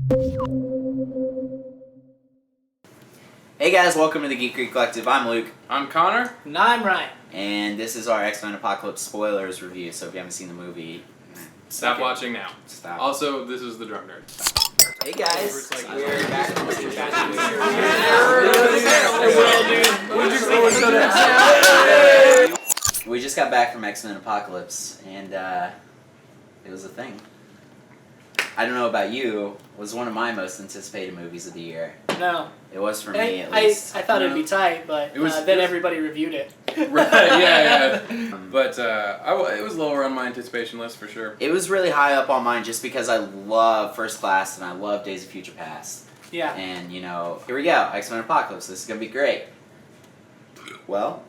Hey guys, welcome to the Geekery Collective. I'm Luke. I'm Connor. And I'm Ryan. And this is our X-Men Apocalypse spoilers review, so if you haven't seen the movie, Stop watching now. stop. Also, this is the Drunk Nerd. Hey guys, we're back from We just got back from X-Men Apocalypse, and it was a thing. I don't know about you, it was one of my most anticipated movies of the year. No. It was for me, at least. I thought it'd be tight, but then everybody reviewed it. Right, yeah. But it was lower on my anticipation list for sure. It was really high up on mine just because I love First Class and I love Days of Future Past. Yeah. And, you know, here we go, X-Men Apocalypse, this is going to be great. Well...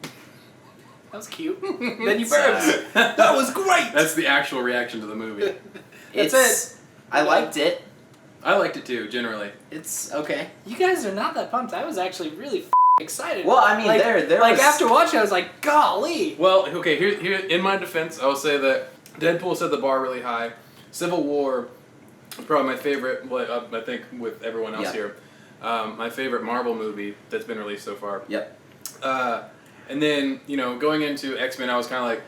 That was cute. Then you burped. That was great! That's the actual reaction to the movie. That's it. I liked it. I liked it too, generally. It's okay. You guys are not that pumped. I was actually really excited. Well, I mean, like, there like was... after watching, I was like, golly. Well, okay, here in my defense, I will say that Deadpool set the bar really high. Civil War, probably my favorite, well, I think with everyone else here, my favorite Marvel movie that's been released so far. Yep. And then, you know, going into X-Men, I was kind of like,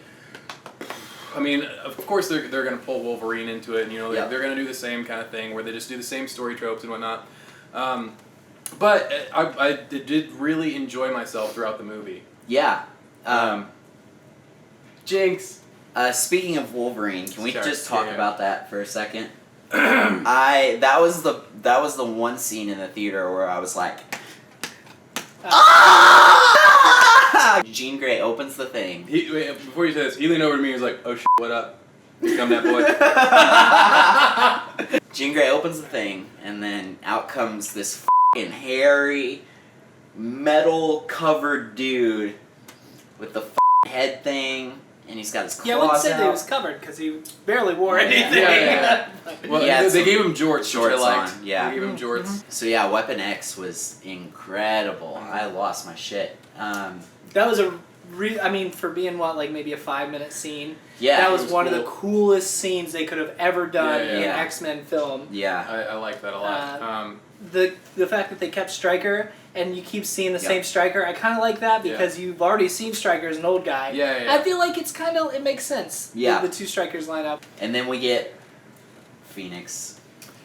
I mean, of course they're going to pull Wolverine into it, and, you know, they're going to do the same kind of thing where they just do the same story tropes and whatnot. But I did really enjoy myself throughout the movie. Yeah. Jinx. Speaking of Wolverine, can we just talk yeah. about that for a second? That was the one scene in the theater where I was like, Jean Grey opens the thing. Before you say this, he leaned over to me and was like, "Oh shit, what up? Here come that boy." Jean Grey opens the thing, and then out comes this fucking hairy, metal-covered dude with the head thing, and he's got his claws Yeah, I wouldn't say that he out. was covered because he barely wore anything. Yeah. Well, they gave him jorts. Shorts which I liked. on, yeah. They gave him jorts. So yeah, Weapon X was incredible. I lost my shit. That was I mean, for being like maybe a 5-minute scene. Yeah, that was it one cool. of the coolest scenes they could have ever done in Yeah. X-Men film. Yeah. I like that a lot. The fact that they kept Stryker and you keep seeing the same Stryker, I kind of like that because you've already seen Stryker as an old guy. Yeah. I feel like it makes sense. Yeah. The two Strykers line up. And then we get Phoenix.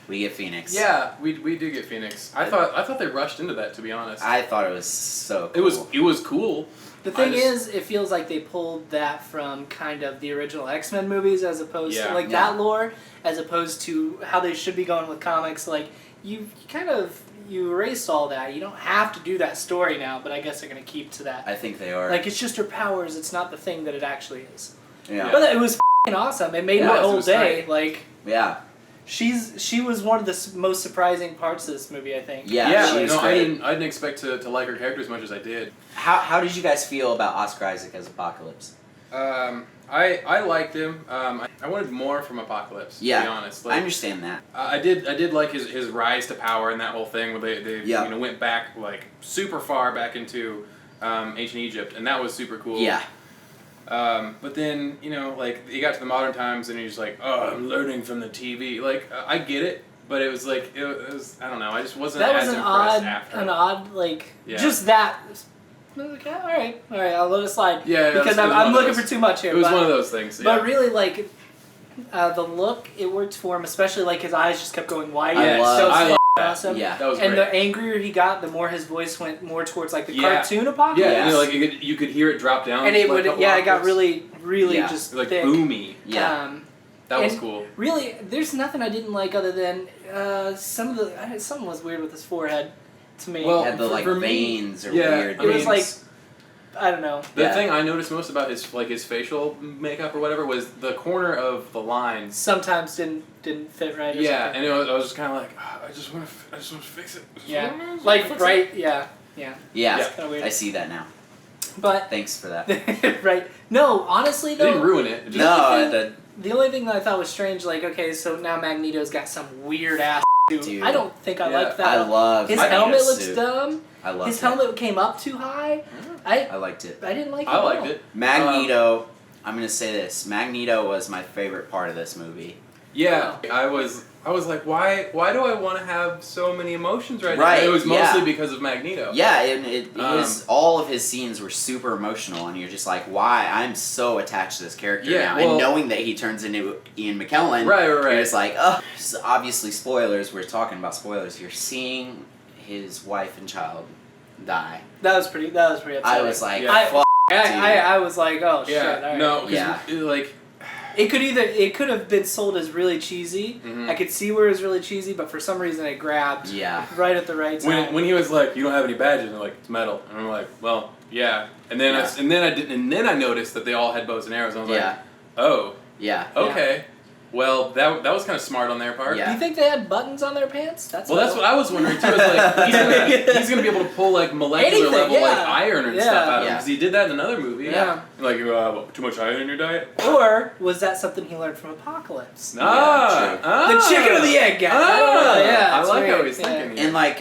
We get Phoenix. Yeah, we do get Phoenix. I thought they rushed into that, to be honest. I thought it was so cool. It was cool. The thing is, it feels like they pulled that from kind of the original X-Men movies as opposed to that lore, as opposed to how they should be going with comics. Like you erased all that. You don't have to do that story now, but I guess they're gonna keep to that. I think they are. Like it's just her powers. It's not the thing that it actually is. Yeah. But it was f***ing awesome. It made my whole day. Great. Like Yeah. she was one of the most surprising parts of this movie, I think. Yeah. She was great. I didn't expect to like her character as much as I did. How did you guys feel about Oscar Isaac as Apocalypse? I liked him. I wanted more from Apocalypse. To be honest, I understand that. I did like his rise to power and that whole thing where they you know went back like super far back into ancient Egypt, and that was super cool. Yeah. But then you know like he got to the modern times and he's like, oh, I'm learning from the TV. Like I get it, but it was like it was I don't know. I just wasn't as impressed after. An odd just that. Okay, all right, I'll let it slide. Yeah, because I'm looking for too much here. It was one of those things. Yeah. But really, like the look, it worked for him. Especially like his eyes just kept going wide. I love that. Awesome. Yeah, that was and great. the angrier he got, the more his voice went more towards like the cartoon Apocalypse. Yeah, you know, like you could hear it drop down. And it would, it got really just like thick. boomy. Yeah. That was cool. Really, there's nothing I didn't like other than something was weird with his forehead to me. Well, had the veins or weird. It was like, I don't know. The thing I noticed most about his facial makeup or whatever was the corner of the lines. Sometimes didn't fit right. Yeah, and I was just kind of like, oh, I just want to fix it. Yeah, like right. Yeah. Yeah, it's kinda weird. I see that now. But thanks for that. right. No, honestly though. They didn't ruin it. The only thing that I thought was strange, like, okay, so now Magneto's got some weird ass suit. Dude. I don't think I liked that. I love his Magneto's helmet looks suit. dumb. I love his helmet came up too high. I liked it. I didn't like it. I liked it. Magneto. I'm gonna say this. Magneto was my favorite part of this movie. Yeah, I was I was like, why do I want to have so many emotions right now? Right, And it was mostly yeah. because of Magneto. Yeah, and all of his scenes were super emotional, and you're just like, why? I'm so attached to this character now. Well, and knowing that he turns into Ian McKellen, right. you're just like, oh, so obviously spoilers, we're talking about spoilers. You're seeing his wife and child die. That was pretty upsetting. I was like, Yeah. fuck, I was like, oh shit. Yeah, All right. no, Yeah. like... It could have been sold as really cheesy. Mhm. I could see where it was really cheesy, but for some reason it grabbed right at the right time. When he was like, you don't have any badges, and they're like, it's metal. And I'm like, well, yeah. And then I noticed that they all had bows and arrows, and I was like, oh, yeah. okay. Well, that was kind of smart on their part. Yeah. Do you think they had buttons on their pants? That's what I was wondering too. Is like he's gonna be able to pull like molecular level like iron and stuff out of him because he did that in another movie. Yeah. Like too much iron in your diet. Or was that something he learned from Apocalypse? The chicken or the egg, guys. I like how he's thinking. And like,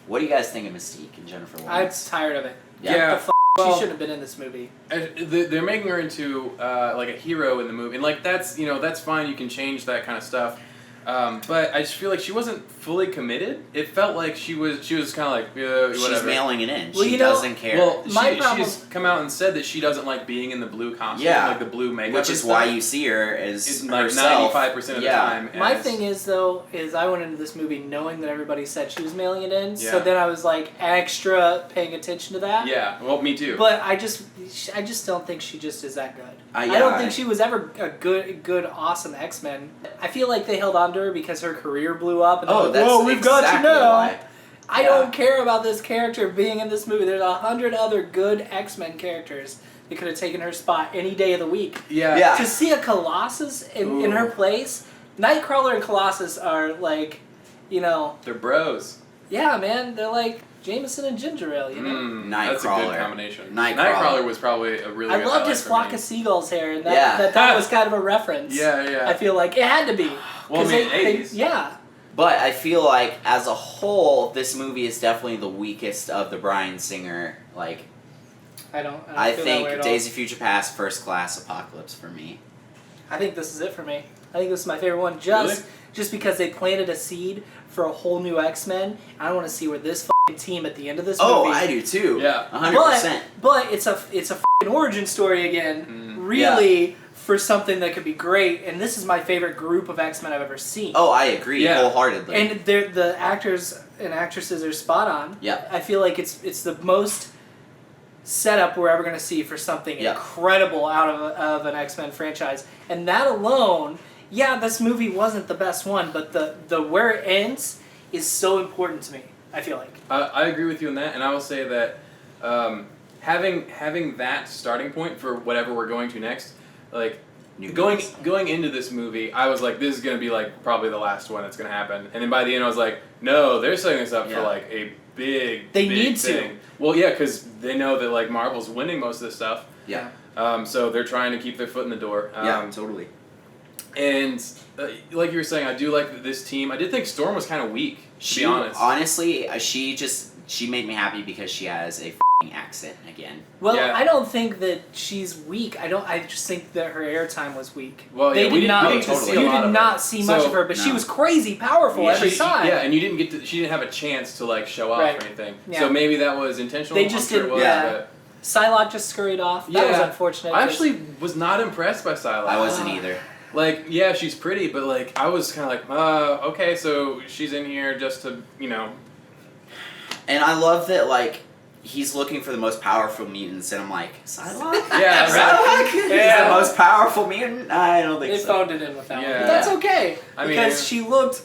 what do you guys think of Mystique and Jennifer I'm Lawrence? tired of it. Yeah. She shouldn't have been in this movie. They're making her into like a hero in the movie, and like that's fine. You can change that kind of stuff. But I just feel like she wasn't fully committed. It felt like she was kind of like whatever. She's mailing it in. Well, she doesn't care. Well, My problem- she's come out and said that she doesn't like being in the blue costume, like the blue makeup. Which is why you see her as it's like herself. 95% of the time. My thing is though, I went into this movie knowing that everybody said she was mailing it in, so Yeah. then I was like extra paying attention to that. Yeah, well, me too. But I just don't think she just is that good. I yeah, don't think she was ever a good, awesome X-Men. I feel like they held on to her because her career blew up. And Oh, like, that's whoa, we've got you exactly now. why. I don't care about this character being in this movie. There's 100 other good X-Men characters that could have taken her spot any day of the week. Yeah. To see a Colossus in her place, Nightcrawler and Colossus are like, They're bros. yeah, man, they're like Jameson and ginger ale, you know? That's a Nightcrawler. good combination. Nightcrawler was probably a really I good loved highlight his for flock me. of seagulls hair, and that was kind of a reference. Yeah. I feel like it had to be. Well, I 'Cause mean, they- 80s. yeah. But I feel like, as a whole, this movie is definitely the weakest of the Bryan Singer. Like, I don't I feel that way think at all. Days of Future Past, First Class, Apocalypse for me. I think this is it for me. I think this is my favorite one, Really? just because they planted a seed for a whole new X-Men. I want to see where this team at the end of this movie. Oh, I do too. Yeah. 100%. But it's a origin story again. Really. For something that could be great, and this is my favorite group of X-Men I've ever seen. Oh, I agree wholeheartedly. And the actors and actresses are spot on. Yeah. I feel like it's the most setup we're ever going to see for something incredible out of an X-Men franchise. And that alone, this movie wasn't the best one, but the where it ends is so important to me, I feel like. I agree with you on that, and I will say that having that starting point for whatever we're going to next, like going into this movie, I was like, this is gonna be like probably the last one that's gonna happen, and then by the end I was like, no, they're setting this up for like a big need thing. to. Well, yeah, because they know that like Marvel's winning most of this stuff. Yeah. So they're trying to keep their foot in the door. Yeah, totally. And like you were saying, I do like that this team. I did think Storm was kind of weak. To be honest. Honestly, she made me happy because she has a accent again. Well, I don't think that she's weak. I just think that her airtime was weak. Well, they we did not. didn't see a You lot did of not her. see much of her, but she was crazy powerful every time. Yeah, and you didn't get she didn't have a chance to like show off or anything. Yeah. So maybe that was intentional. They just didn't. But Psylocke just scurried off. That was unfortunate. I actually was not impressed by Psylocke. I wasn't either. Like, yeah, she's pretty, but like I was kind of like, okay, so she's in here just to, And I love that, like, he's looking for the most powerful mutants, and I'm like, Psylocke? Yeah, Psylocke? He's the most powerful mutant? I don't think They so. phoned it in with that one. Yeah. But that's okay. Because she looked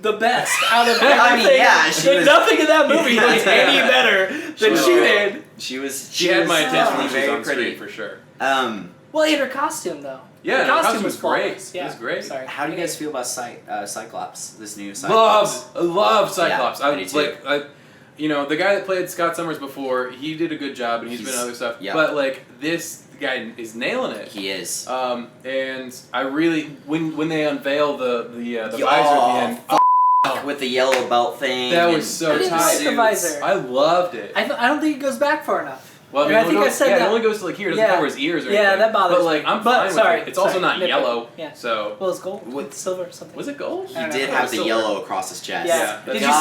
the best out of everything. I mean, yeah, she was... Nothing in that movie looked any better than she did. She had my attention when she was very on pretty. screen, for sure. Well, and her costume, though. Yeah, her costume was great. flawless. Yeah. It was great. Sorry. How do you guys feel about Cyclops, this new Cyclops? Love Cyclops. Yeah, I do too. The guy that played Scott Summers before, he did a good job, and he's been in other stuff. Yep. But like this guy is nailing it. He is. And I really when they unveil the visor at the end, with the yellow belt thing. that was so I didn't tight. like the visor. I loved it. I don't think it goes back far enough. Well, I mean, I think I said that. It only goes to like here. It doesn't cover his ears or anything. Yeah, that bothers me. But like, I'm fine with it. It's also not nitpick. yellow. Yeah. So. Well, it's gold. With silver or something. Was it gold? He did have the yellow across his chest. Yeah. Did you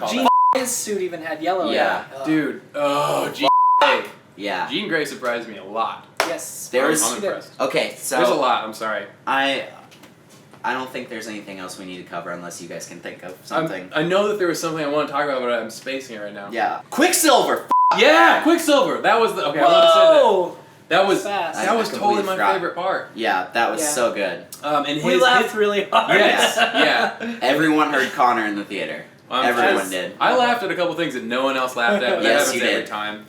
see Gene's suit even had yellow? Yeah. Dude. Oh, Gene Grey. Yeah. Jean Grey surprised me a lot. Yes. I'm impressed. Okay, so there's a lot. I'm sorry. I don't think there's anything else we need to cover unless you guys can think of something. I know that there was something I want to talk about, but I'm spacing it right now. Yeah. Quicksilver! Yeah, Quicksilver! That was the... Okay, I wanted to say that. That was fast. That was totally my favorite part. Yeah, that was so good. And we laughed really hard. Yes, yeah. Everyone heard Connor in the theater. Everyone did. I laughed at a couple things that no one else laughed at, but that happens every time.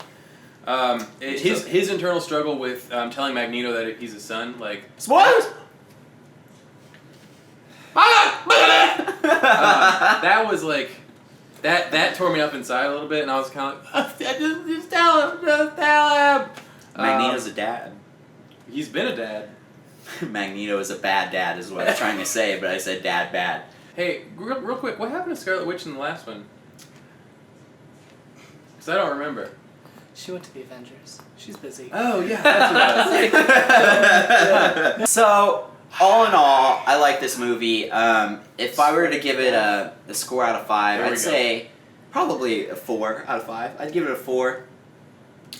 His internal struggle with telling Magneto that he's his son, like... Spoilers! That was like... That tore me up inside a little bit, and I was kind of like, just tell him! Magneto's a dad. He's been a dad. Magneto is a bad dad is what I was trying to say, but I said dad bad. Hey, real quick, what happened to Scarlet Witch in the last one? Because I don't remember. She went to the Avengers. She's busy. Oh, yeah, that's what it was. So, all in all, I like this movie. If I were to give it a score out of 5, I'd say probably a 4 out of 5. I'd give it a 4.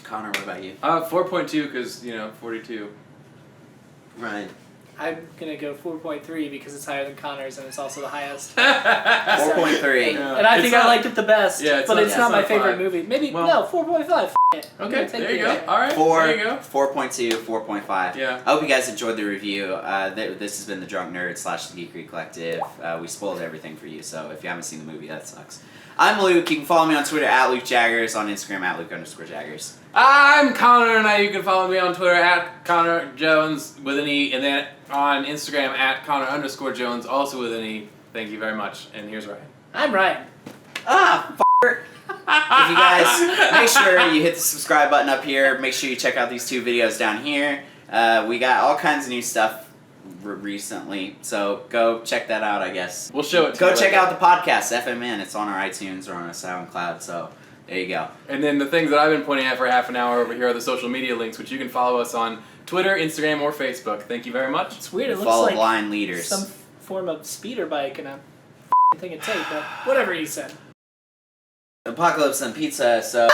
Connor, what about you? 4.2 because, 42. Right. I'm going to go 4.3 because it's higher than Connor's and it's also the highest. 4.3. Yeah. And I think I liked it the best, but it's not my favorite 5. movie. Maybe, Well, no, 4.5. Okay, there you go. All right, 4, there you go. 4.2, 4.5. Yeah. I hope you guys enjoyed the review. This has been the Drunk Nerd / the Geekery Collective. We spoiled everything for you, so if you haven't seen the movie, that sucks. I'm Luke. You can follow me on Twitter at LukeJaggers, on Instagram at Luke_Jaggers. I'm Connor, and now you can follow me on Twitter at Connor Jones with an E, and then on Instagram at Connor_Jones, also with an E. Thank you very much. And here's Ryan. I'm Ryan. If you guys, make sure you hit the subscribe button up here. Make sure you check out these 2 videos down here. We got all kinds of new stuff recently, so go check that out, I guess. We'll show it to you. Go you check later. out the podcast, FMN. It's on our iTunes or on our SoundCloud, so there you go. And then the things that I've been pointing at for half an hour over here are the social media links, which you can follow us on Twitter, Instagram, or Facebook. Thank you very much. It's weird. It looks Follow like blind leaders. some form of speeder bike and a thing of tape, but whatever he said. Apocalypse and pizza, so...